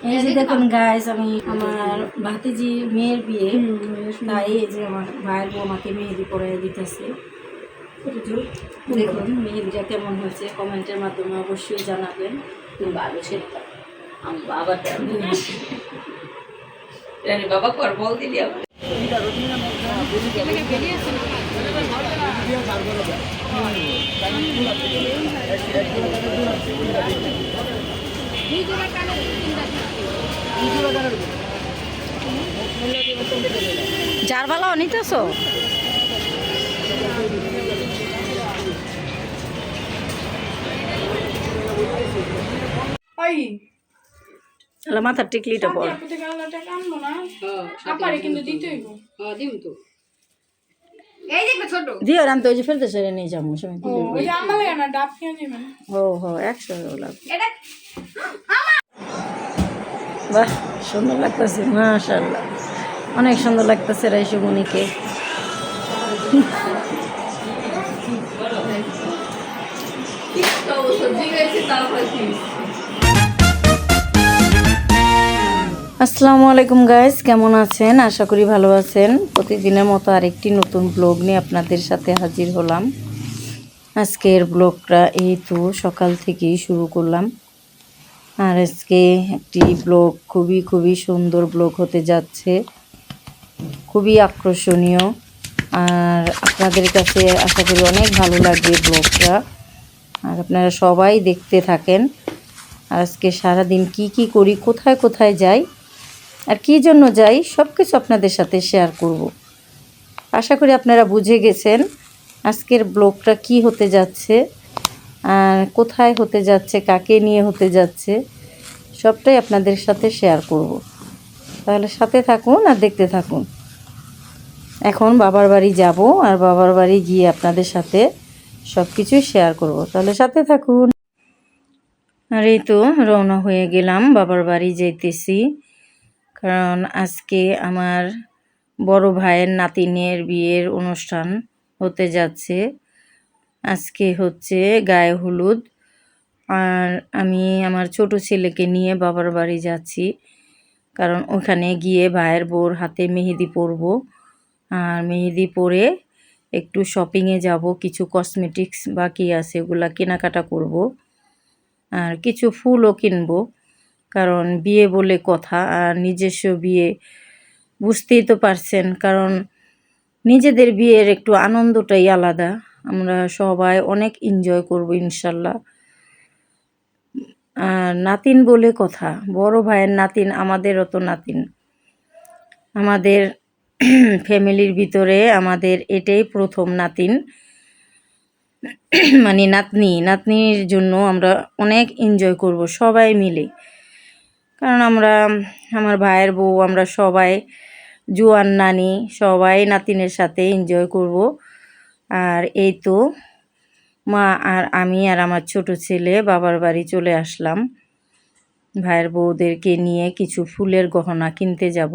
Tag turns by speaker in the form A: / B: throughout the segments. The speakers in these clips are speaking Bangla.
A: এই যে দেখুন গাইস, আমি আমার ভাতিজি মেয়ের বিয়ে, তাই এই যে আমার ভাইয়ের বউ আমাকে মেহেদি পরাই দিতেছে। দেখুন মেহেদিটা কেমন হয়েছে কমেন্টের মাধ্যমে অবশ্যই জানাবেন।
B: ভালো সেটা আমি বাবাটা বাবা কর বল দিলি আমার
A: যার বেলাও নিতেছ মাথার টিকলিটা পর দিও রাম তো ওই যে ফেলতে সেরে নিয়ে যাবো সময় ও হো 100 লাগবে। বাহ সুন্দর লাগতেছে, মাশাআল্লাহ অনেক সুন্দর লাগতেছে রাইসুমনিকে। আসসালামু আলাইকুম গাইস, কেমন আছেন? আশা করি ভালো আছেন। প্রতিদিনের মতো আরেকটি নতুন ব্লগ নিয়ে আপনাদের সাথে হাজির হলাম। আজকের ব্লগটা এই তো সকাল থেকেই শুরু করলাম, আর আজকে একটি ব্লগ খুবই সুন্দর ব্লগ হতে যাচ্ছে, খুবই আকর্ষণীয়, আর আপনাদের কাছে আশা করি অনেক ভালো লাগবে ব্লগটা। আর আপনারা সবাই দেখতে থাকেন। আজকে সারাদিন কি করি, কোথায় যাই, আর কী জন্য যাই, সব কিছু আপনাদের সাথে শেয়ার করব। আশা করি আপনারা বুঝে গেছেন আজকের ব্লগটা কি হতে যাচ্ছে, আর কোথায় হতে যাচ্ছে, কাকে নিয়ে হতে যাচ্ছে, সবটাই আপনাদের সাথে শেয়ার করব। তাহলে সাথে থাকুন আর দেখতে থাকুন। এখন বাবার বাড়ি যাব, আর বাবার বাড়ি গিয়ে আপনাদের সাথে সব কিছুই শেয়ার করব। তাহলে সাথে থাকুন। আর এই তো রওনা হয়ে গেলাম, বাবার বাড়ি যাইতেছি, কারণ আজকে আমার বড় ভাইয়ের নাতিনের বিয়ের অনুষ্ঠান হতে যাচ্ছে। আজকে হচ্ছে গায়ে হলুদ, আর আমি আমার ছোট ছেলেকে নিয়ে বাবার বাড়ি যাচ্ছি, কারণ ওখানে গিয়ে ভাইয়ের বউর হাতে মেহেদি পরব। আর মেহেদি পরে একটু শপিংয়ে যাব, কিছু কসমেটিক্স বাকি আছে ওগুলা কেনাকাটা করব, আর কিছু ফুলও কিনবো, কারণ বিয়ে বলে কথা, আর নিজস্ব বিয়ে বুঝতেই তো পারছেন, কারণ নিজেদের বিয়ের একটু আনন্দটাই আলাদা। আমরা সবাই অনেক এনজয় করব ইনশাল্লাহ। আর নাতিন বলে কথা, বড় ভাইয়ের নাতিন, আমাদেরও তো নাতিন। আমাদের ফ্যামিলির ভিতরে আমাদের এটাই প্রথম নাতিন, মানে নাতনির জন্য আমরা অনেক এনজয় করব সবাই মিলে, কারণ আমার ভাইয়ের বউ, আমরা সবাই জুয়ান নানি সবাই নাতিনের সাথে এনজয় করব। আর এই তো মা আর আমি আর আমার ছোট ছেলে বাবার বাড়ি চলে আসলাম। ভাইয়ের বউদেরকে নিয়ে কিছু ফুলের গহনা কিনতে যাব।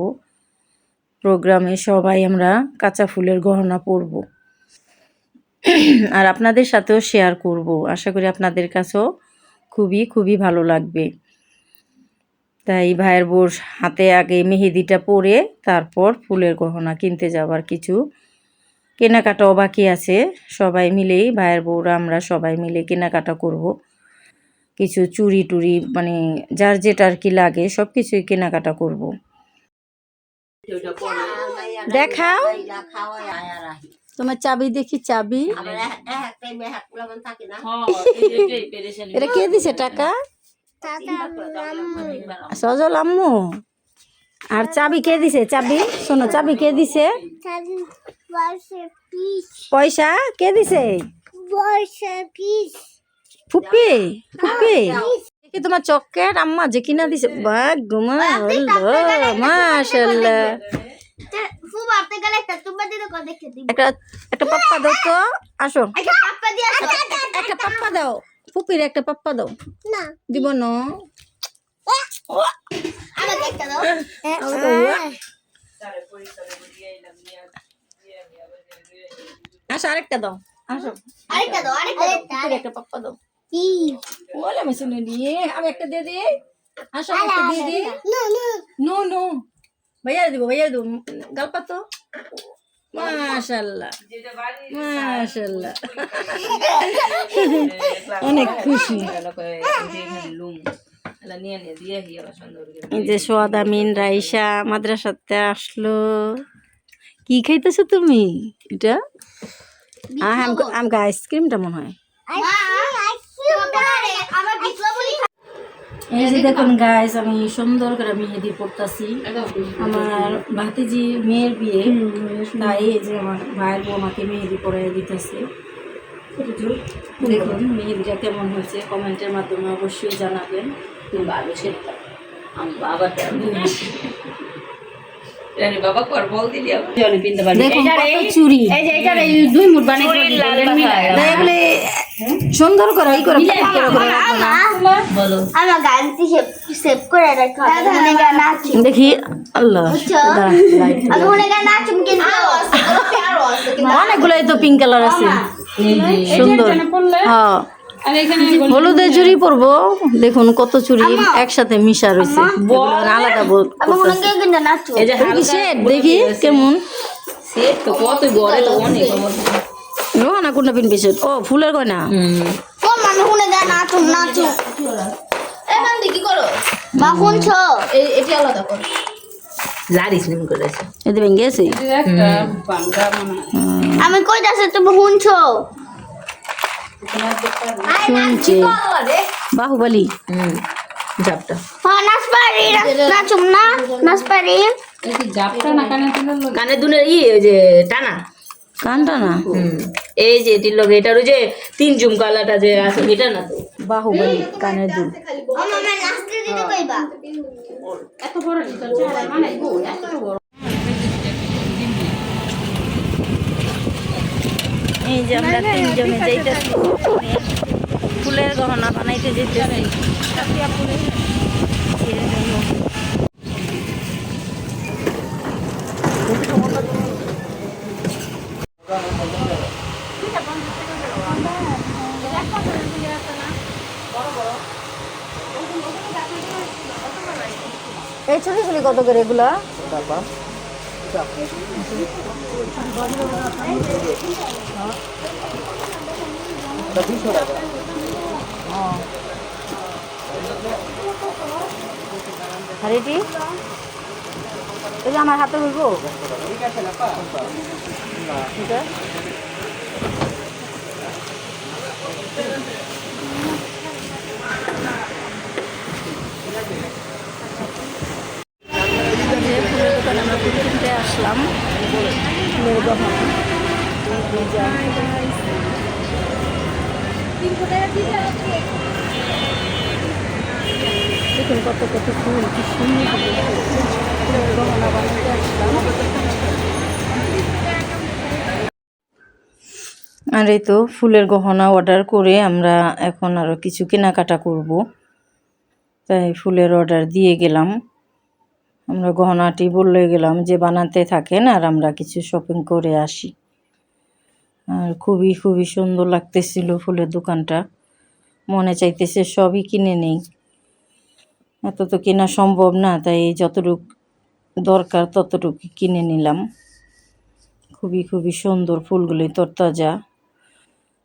A: প্রোগ্রামে সবাই আমরা কাঁচা ফুলের গহনা পরব, আর আপনাদের সাথেও শেয়ার করব। আশা করি আপনাদের কাছেও খুবই ভালো লাগবে। তাই ভাইয়ের বউর হাতে আগে মেহেদিটা পরে তারপর ফুলের গহনা কিনতে যাবার কিছু কেনাকাটাও বাকি আছে। সবাই মিলেই ভাইয়ের বউরা আমরা সবাই মিলে কেনাকাটা করব। কিছু চুড়ি টুড়ি, মানে যার যেটা আর কি লাগে সব কিছুই কেনাকাটা করব। দেখাও তোমার চাবি, দেখি চাবি। এটা কে দিছে টাকা? সজল আম্মু। আর চাবি কে দিছে? চাবি শোনো, চাবি কে দিছে? পয়সা কে দিছে? ফুপি ফুপি দেখি তোমার চকেট আম্মা যে কিনা দিছে। বাহ গুমা মাশাআল্লাহ। একটা পাপ্পা দাও তো, আসো একটা পাপ্পা দাও, ফুপির একটা পাপ্পা দাও। দিব না, আসো আরেকটা দাও, আসো একটা পাপ্পা দাও। বলে আমি শুনে নিয়ে আমি একটা দিয়ে দিই। আসো একটু দিয়ে দি। নো নো ভাইয়া দিব গল্প তো মাশাআল্লাহ মাশাআল্লাহ অনেক খুশি। এই যে সোয়াদ আমিন রাইসা মাদ্রাসাতে আসলো। কি খাইতেছো তুমি? এটা আমকে আইসক্রিমটা মনে হয়। এই যে দেখুন গাইস, আমি সুন্দর করে মেহেদি পড়তাছি। আমার ভাতিজি মেয়ের বিয়ে, তাই এই যে আমার ভাইয়ের বউ আমাকে মেহেদি পরাই দিতেছে। দেখুন মেহেদিটা কেমন হয়েছে, কমেন্টের মাধ্যমে অবশ্যই জানাবেন।
B: ভালো সেটা আমি বাবাটা জানি বাবা কর বল দিলি জলে পিনতে পারবি।
A: দেখুন কত চুড়ি,
B: এই যে এটা দুই মুঠ বানাই
A: এগুলি সুন্দর করে এই করে
B: বলো
C: আমার গানটি সেভ করে রাখো। আমি গান নাচি।
A: দেখি। আল্লাহ দাঁড়া, লাইট দিলাম।
C: আমি মনে গান নাচুম কিন্তু
A: অনেকগুলাই তো পিঙ্ক কালার আছে, সুন্দর। হ্যাঁ হলুদের চুড়ি পরবো। দেখুন কত চুড়ি একসাথে মিশা রয়েছে, আলাদা
C: আমি মনে গান কিন্তু নাচুম।
B: এই যে
A: শেড দেখি কেমন।
B: সে তো কত গড়ে তো অনেক
A: না কোনটা পিনবি শেড? ও ফুলের গয়না।
C: কোন মানে মনে গান নাচুম নাচুম। এখন কি করো মা শুনছো? এটি আলাদা করো।
B: লারিস নিম করেছে
A: এতে ভেঙে গেছে।
C: আমি কইতাছি তুমি শুনছো?
A: শুনছে বাহুবলী।
B: জাপটা
C: হ্যাঁ নাচ পারি নাচুম না নাচ পারি।
B: কানে দুনের ওই যে টানা
A: কানটা না,
B: এই যে এটির লগে এটার ওই যে তিন ঝুমকালাটা যে আছে এটা না তো
A: বাহুবলী কানের দুল।
C: আমার নাচতে দিতে কইবা।
A: এই যে আমরা তিনজনে যাইতেছি ফুলের গহনা বানাইতে যেতেছি। এই ছোট ছোট কত করে এগুলা? আর এটি এই যে আমার হাতে বলবো এটা ফুলের দোকানে আমরা ফুল কিনতে আসলাম। ফুলের গহনা দেখুন কত কত ফুল, কি সুন্দর ফুলের গহনা বানাতে আসলাম। আর এই তো ফুলের গহনা অর্ডার করে আমরা এখন আরও কিছু কেনাকাটা করব, তাই ফুলের অর্ডার দিয়ে গেলাম। আমরা গহনাটি বলে গেলাম যে বানাতে থাকেন আর আমরা কিছু শপিং করে আসি। আর খুবই খুবই সুন্দর লাগতেছিল ফুলের দোকানটা, মনে চাইতেছে সবই কিনে নেই। এত তো কেনা সম্ভব না, তাই যতটুকু দরকার ততটুকু কিনে নিলাম। খুবই খুবই সুন্দর ফুলগুলি, তরতাজা।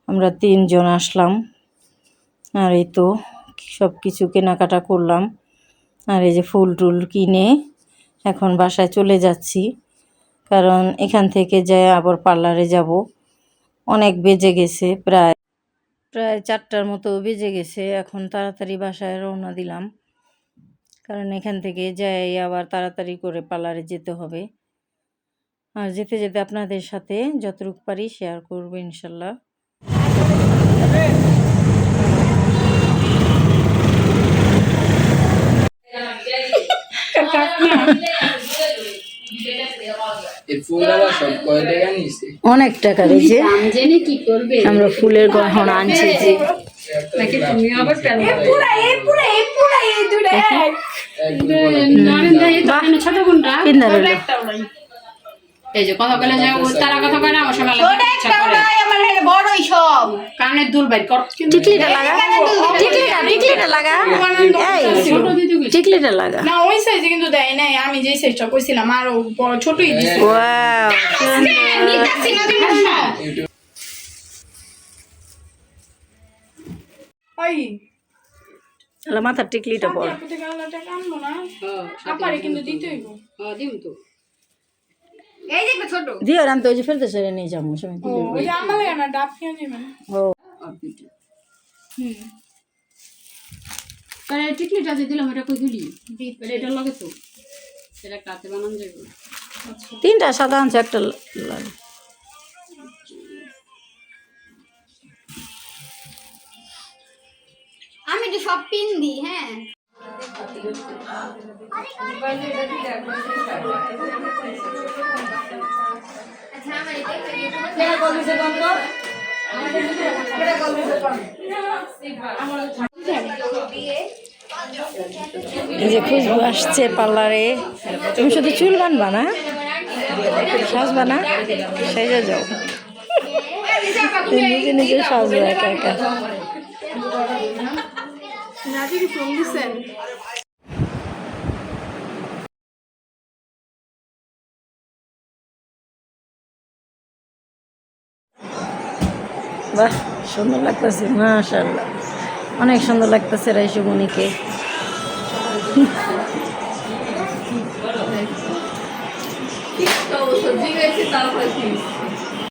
A: আমরা তিনজন আসলাম আর এই তো সব কিছু কেনাকাটা করলাম। আর এই যে ফুল টুল কিনে এখন বাসায় চলে যাচ্ছি, কারণ এখান থেকে যাই আবার পার্লারে যাব। অনেক বেজে গেছে, প্রায় 4টার মতো বেজে গেছে। এখন তাড়াতাড়ি বাসায় রওনা দিলাম, কারণ এখান থেকে যাই আবার তাড়াতাড়ি করে পার্লারে যেতে হবে। আর যেতে যেতে আপনাদের সাথে যতটুকু পারি শেয়ার করবো ইনশাল্লাহ। অনেক টাকা রয়েছে, আমরা ফুলের গহনা আনছি যে
D: এই যে কথা বলে যে ও তারা কথা কয় না আমার সময় লাগে ইচ্ছা করে
C: আমার হেলে বড়ই সব
D: কানের দুল বাইর কর
A: টিকলিটা লাগা টিকলিটা লাগা এই টিকলিটা লাগা
E: না ওই সাইজে কিন্তু দেয় নাই আমি যে সাইজটা কইছিলাম আরো বড় ছোটই দিছি
A: ওয়াও
C: নিতাছি না তুমি
E: ওই
A: আলা মাথার টিকলিটা পর
E: আপনি কালারটা কামবো না
D: হ্যাঁ
E: আপারে কিন্তু দিতেই গো
D: হ্যাঁ দিম তো
C: এই যে একটা ছোট
A: দিও রান তো ওই যে ফেলতে সেরে নিয়ে যাবো সময়
E: ও ওই যে আমার লাগে না ডাব খেয়ে নেবেন
A: ও
D: তারে টিকলিটা যে দিলাম এটা কই দিলি এটা লাগে তো সেটা কাতে বানান যাবে
A: তিনটা সাদা আনছে একটা লাল
C: আমি তো সব পিন দিই হ্যাঁ
A: এই যে খুশবু আসছে পার্লারে তুমি শুধু চুল বানবা না সাজবা না সেজে যাও তুমি নিজে নিজে সাজবে একা একা
E: নাকি ফোন দিছেন
A: বাহ সুন্দর লাগতেছে মাশাআল্লাহ অনেক সুন্দর লাগতেছে রাইসুমনিকে
B: সবজি গেছে তারপরে